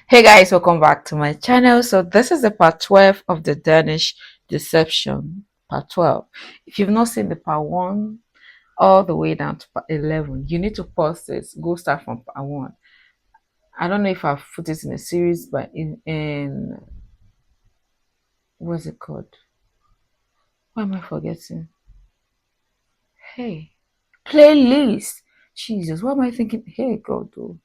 Hey guys, welcome back to my channel. So this is the part 12 of the Danish Deception, part 12. If you've not seen the part 1 all the way down to part 11, you need to pause this, go start from part 1. I don't know if I've put this in a series, but in what's it called? Why am I forgetting? Hey, playlist. Jesus, what am I thinking? Hey God, oh.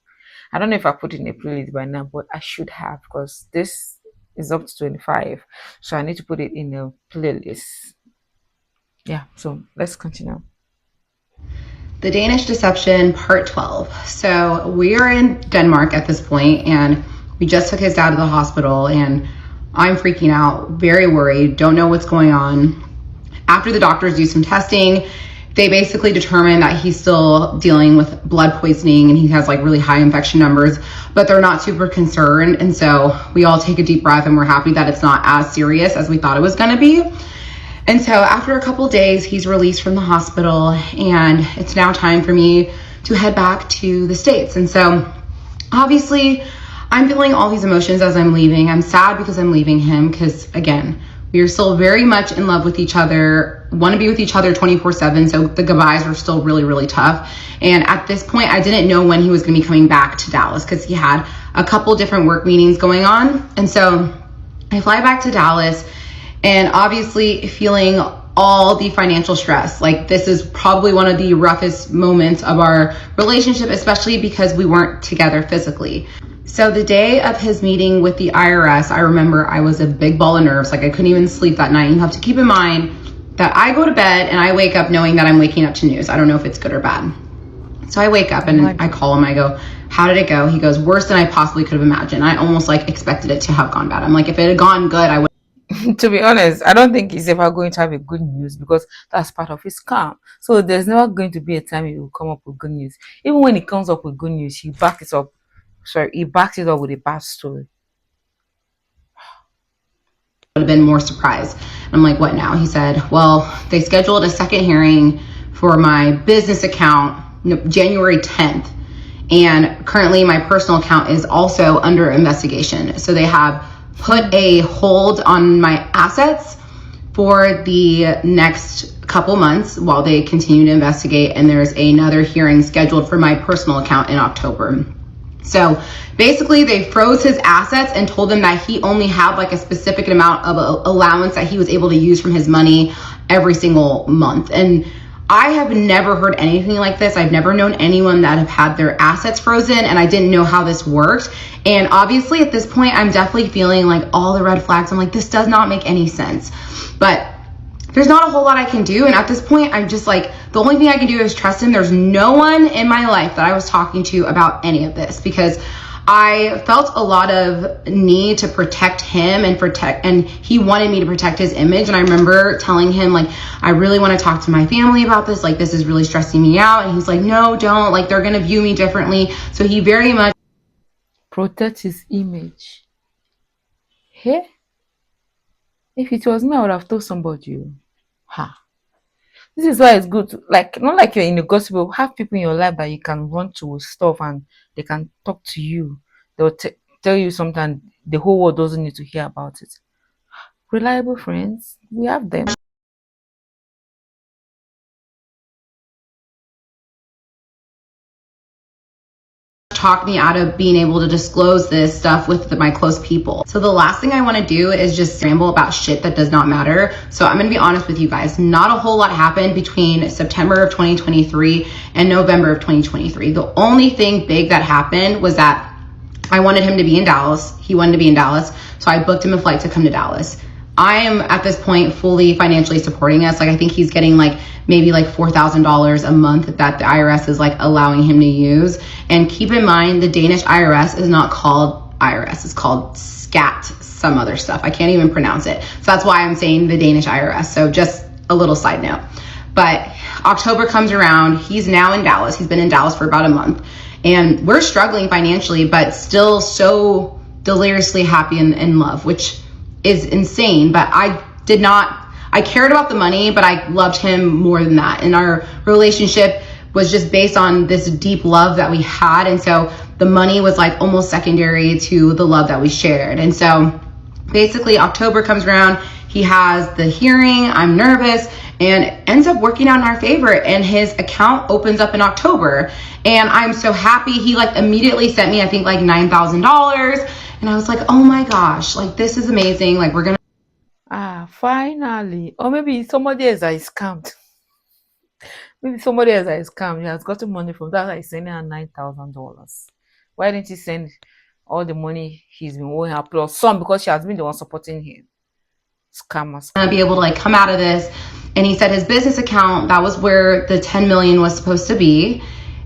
I don't know if I put it in a playlist by now, but I should have because this is up to 25. So I need to put it in a playlist. Yeah, so let's continue. The Danish Deception, part 12. So we are in Denmark at this point, and we just took his dad to the hospital, and I'm freaking out, very worried, don't know what's going on. After the doctors do some testing, they basically determine that he's still dealing with blood poisoning and he has like really high infection numbers, but they're not super concerned. And so we all take a deep breath and we're happy that it's not as serious as we thought it was going to be. And so after a couple days, he's released from the hospital, and it's now time for me to head back to the States. And so obviously I'm feeling all these emotions as I'm leaving. I'm sad because I'm leaving him because, again, we are still very much in love with each other, want to be with each other 24/7. So the goodbyes are still really, really tough. And at this point, I didn't know when he was going to be coming back to Dallas because he had a couple different work meetings going on. And so I fly back to Dallas, and obviously feeling all the financial stress. Like, this is probably one of the roughest moments of our relationship, especially because we weren't together physically. So the day of his meeting with the IRS, I remember I was a big ball of nerves. Like, I couldn't even sleep that night. You have to keep in mind that I go to bed and I wake up knowing that I'm waking up to news. I don't know if it's good or bad. So I wake up and I call him. I go, how did it go? He goes, worse than I possibly could have imagined. I almost like expected it to have gone bad. I'm like, if it had gone good, I would. To be honest, I don't think he's ever going to have a good news because that's part of his calm. So there's never going to be a time he will come up with good news. Even when he comes up with good news, he backs it up. He backs it up with a bad story. Have been more surprised. I'm like, what now? He said, well, they scheduled a second hearing for my business account January 10th. And currently my personal account is also under investigation. So they have put a hold on my assets for the next couple months while they continue to investigate. And there's another hearing scheduled for my personal account in October. So basically they froze his assets and told him that he only had like a specific amount of allowance that he was able to use from his money every single month. And I have never heard anything like this. I've never known anyone that have had their assets frozen, and I didn't know how this worked. And obviously at this point, I'm definitely feeling like all the red flags. I'm like, this does not make any sense. But there's not a whole lot I can do. And at this point, I'm just like, the only thing I can do is trust him. There's no one in my life that I was talking to about any of this because I felt a lot of need to protect him and he wanted me to protect his image. And I remember telling him, like, I really want to talk to my family about this. Like, this is really stressing me out. And he's like, no, don't. Like, they're going to view me differently. So he very much protect his image. Hey, if it was me, I would have told somebody. Ha. This is why it's good to, like, not like you're in the gospel, have people in your life that you can run to with stuff and they can talk to you. They'll tell you something the whole world doesn't need to hear about it. Reliable friends, we have them. talk me out of being able to disclose this stuff with my close people. So the last thing I want to do is just ramble about shit that does not matter. So I'm going to be honest with you guys. Not a whole lot happened between September of 2023 and November of 2023. The only thing big that happened was that I wanted him to be in Dallas. He wanted to be in Dallas. So I booked him a flight to come to Dallas. I am at this point fully financially supporting us. Like, I think he's getting like maybe like $4,000 a month that the IRS is like allowing him to use. And keep in mind, the Danish IRS is not called IRS. It's called SCAT, some other stuff. I can't even pronounce it. So that's why I'm saying the Danish IRS. So just a little side note. But October comes around. He's now in Dallas. He's been in Dallas for about a month. And we're struggling financially, but still so deliriously happy and in love, which is insane. But I cared about the money, but I loved him more than that. And our relationship was just based on this deep love that we had. And so the money was like almost secondary to the love that we shared. And so basically October comes around, he has the hearing, I'm nervous, and it ends up working out in our favor, and his account opens up in October, and I'm so happy. He like immediately sent me, I think like $9,000, and I was like, oh my gosh, like this is amazing, like we're gonna Finally. Or maybe somebody else that is scammed. Maybe somebody else that is scammed. He has gotten money from that. He's sending her $9,000. Why didn't he send all the money he's been owing her plus some, because she has been the one supporting him? Scammers. be able to like come out of this. And he said his business account, that was where the 10 million was supposed to be.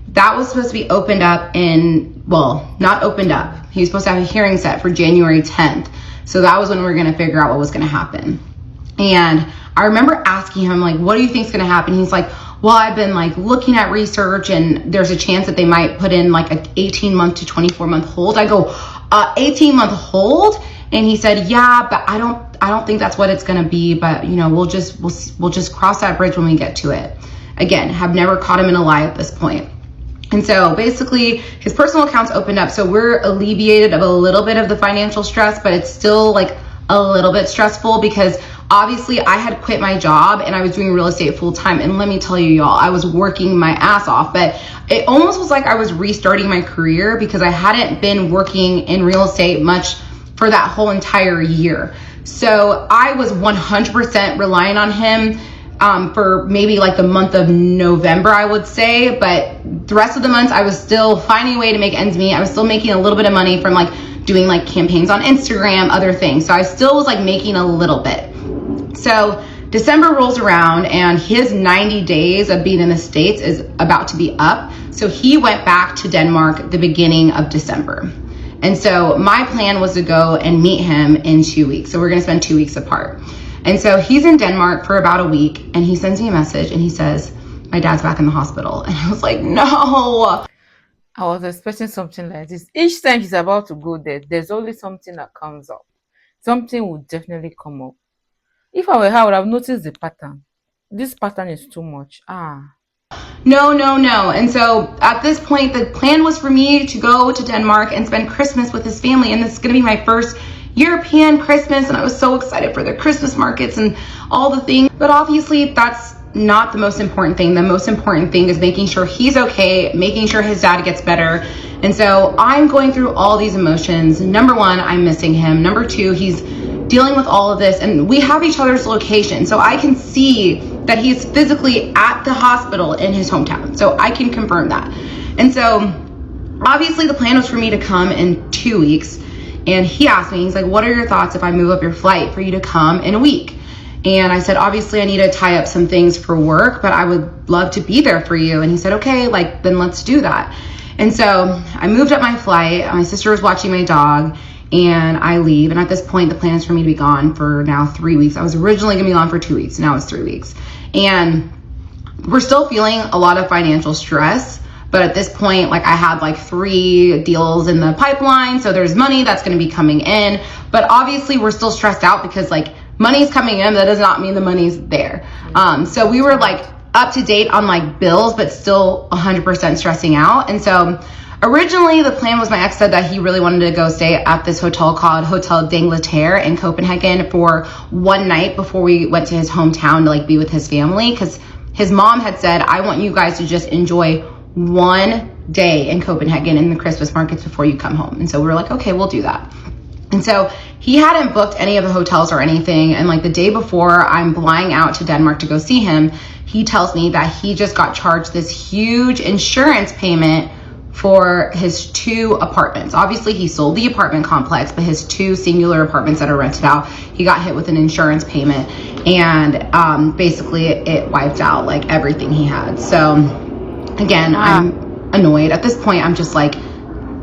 That was supposed to be opened up in, well, not opened up. He was supposed to have a hearing set for January 10th. So that was when we were going to figure out what was going to happen. And I remember asking him, like, what do you think is going to happen? He's like, well, I've been like looking at research, and there's a chance that they might put in like an 18-month to 24-month hold. I go, 18-month hold? And he said, yeah, but I don't think that's what it's going to be, but you know, we'll just cross that bridge when we get to it. Again, have never caught him in a lie at this point. And so basically his personal accounts opened up. So we're alleviated of a little bit of the financial stress, but it's still like a little bit stressful because obviously I had quit my job and I was doing real estate full time. And let me tell you, y'all, I was working my ass off, but it almost was like I was restarting my career because I hadn't been working in real estate much for that whole entire year. So I was 100% relying on him for maybe like the month of November, I would say. But the rest of the months, I was still finding a way to make ends meet. I was still making a little bit of money from like doing like campaigns on Instagram, other things. So I still was like making a little bit. So December rolls around and his 90 days of being in the States is about to be up. So he went back to Denmark the beginning of December. And so my plan was to go and meet him in 2 weeks. So we're going to spend 2 weeks apart. And so he's in Denmark for about a week, and he sends me a message and he says, my dad's back in the hospital. And I was like, no. I was expecting something like this. Each time he's about to go there, there's always something that comes up. Something will definitely come up. If I were her, I would have noticed the pattern. This pattern is too much. No. And so at this point, the plan was for me to go to Denmark and spend Christmas with his family. And this is going to be my first European Christmas. And I was so excited for the Christmas markets and all the things. But obviously, that's not the most important thing. The most important thing is making sure he's okay, making sure his dad gets better. And so I'm going through all these emotions. Number one, I'm missing him. Number two, he's dealing with all of this, and we have each other's location, so I can see that he's physically at the hospital in his hometown, so I can confirm that. And so obviously the plan was for me to come in 2 weeks, and he asked me, he's like, what are your thoughts if I move up your flight for you to come in a week? And I said, obviously I need to tie up some things for work, but I would love to be there for you. And he said, okay, like then let's do that. And so I moved up my flight. My sister was watching my dog, and I leave. And at this point, the plan is for me to be gone for now 3 weeks. I was originally gonna be gone for 2 weeks. Now it's 3 weeks. And we're still feeling a lot of financial stress. But at this point, like I had like 3 deals in the pipeline. So there's money that's gonna be coming in. But obviously we're still stressed out because like money's coming in. That does not mean the money's there. So we were like up to date on like bills, but still 100% stressing out. And so originally, the plan was my ex said that he really wanted to go stay at this hotel called Hotel d'Angleterre in Copenhagen for 1 night before we went to his hometown to like be with his family, because his mom had said, I want you guys to just enjoy 1 day in Copenhagen in the Christmas markets before you come home. And so we were like, okay, we'll do that. And so he hadn't booked any of the hotels or anything. And like the day before I'm flying out to Denmark to go see him, he tells me that he just got charged this huge insurance payment for his 2 apartments. Obviously he sold the apartment complex, but his 2 singular apartments that are rented out, he got hit with an insurance payment, and basically it wiped out like everything he had. So again, I'm annoyed. At this point, I'm just like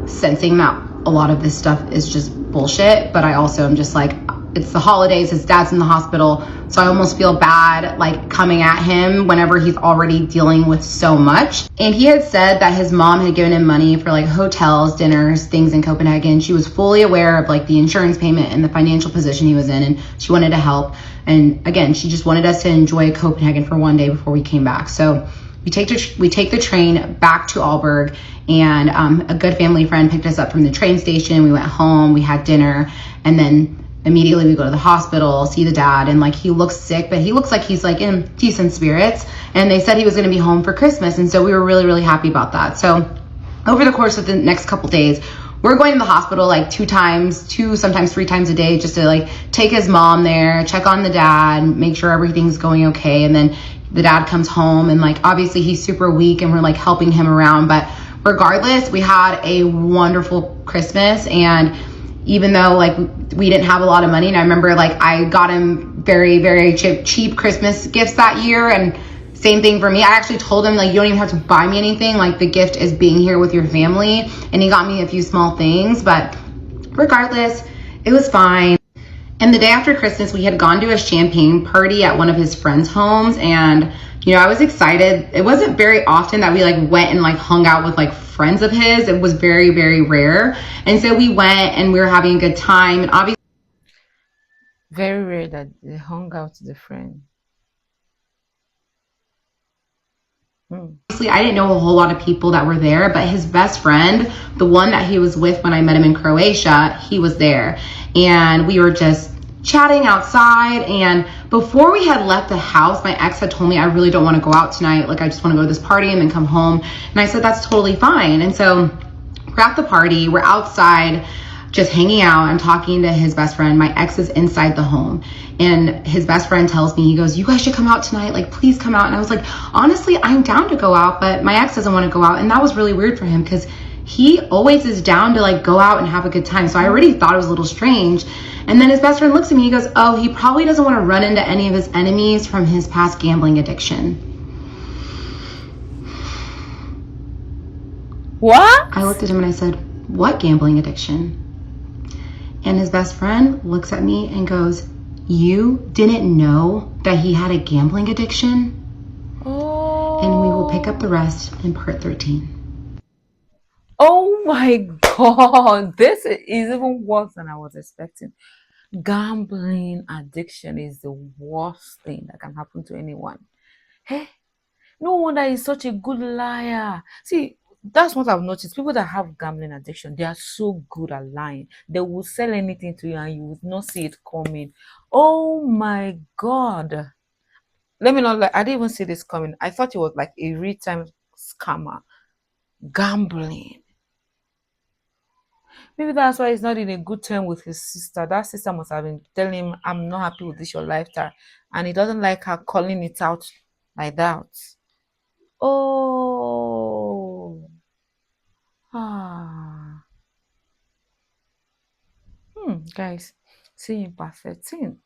sensing that a lot of this stuff is just bullshit, but I also am just like, it's the holidays, his dad's in the hospital, so I almost feel bad like coming at him whenever he's already dealing with so much. And he had said that his mom had given him money for like hotels, dinners, things in Copenhagen. She was fully aware of like the insurance payment and the financial position he was in, and she wanted to help. And again, she just wanted us to enjoy Copenhagen for 1 day before we came back. So we take the train back to Aalborg, and a good family friend picked us up from the train station. We went home, we had dinner, and then immediately we go to the hospital, see the dad, and like he looks sick, but he looks like he's like in decent spirits. And they said he was going to be home for Christmas, and so we were really, really happy about that. So over the course of the next couple days, we're going to the hospital like two, sometimes 3 times a day, just to like take his mom there, check on the dad, make sure everything's going okay. And then the dad comes home, and like obviously he's super weak, and we're like helping him around. But regardless, we had a wonderful Christmas. And even though like we didn't have a lot of money, and I remember like I got him very, very cheap Christmas gifts that year, and same thing for me. I actually told him like, you don't even have to buy me anything, like the gift is being here with your family. And he got me a few small things, but regardless, it was fine. And the day after Christmas, we had gone to a champagne party at one of his friends' homes, and I was excited. It wasn't very often that we like went and like hung out with like friends of his. It was very, very rare. And so we went, and we were having a good time. And obviously Very rare that they hung out with a friend. Hmm. I didn't know a whole lot of people that were there, but his best friend, the one that he was with when I met him in Croatia, he was there. And we were just chatting outside. And before we had left the house, my ex had told me, I really don't want to go out tonight. Like, I just want to go to this party and then come home. And I said, that's totally fine. And so we're at the party, we're outside, just hanging out. I'm talking to his best friend. My ex is inside the home, and his best friend tells me, he goes, you guys should come out tonight. Like, please come out. And I was like, honestly, I'm down to go out, but my ex doesn't want to go out. And that was really weird for him, because he always is down to like go out and have a good time. So I already thought it was a little strange. And then his best friend looks at me, he goes, oh, he probably doesn't want to run into any of his enemies from his past gambling addiction. What? I looked at him and I said, what gambling addiction? And his best friend looks at me and goes, you didn't know that he had a gambling addiction? Oh. And we will pick up the rest in part 13. Oh my God. This is even worse than I was expecting. Gambling addiction is the worst thing that can happen to anyone. Hey, no wonder he's such a good liar. See, that's what I've noticed. People that have gambling addiction, they are so good at lying. They will sell anything to you and you would not see it coming. Oh my God. Let me not lie. I didn't even see this coming. I thought it was like a real-time scammer. Gambling. Maybe that's why he's not in a good term with his sister. That sister must have been telling him, I'm not happy with this your lifestyle. And he doesn't like her calling it out like that. Oh. Ah. Guys, see you in part 13.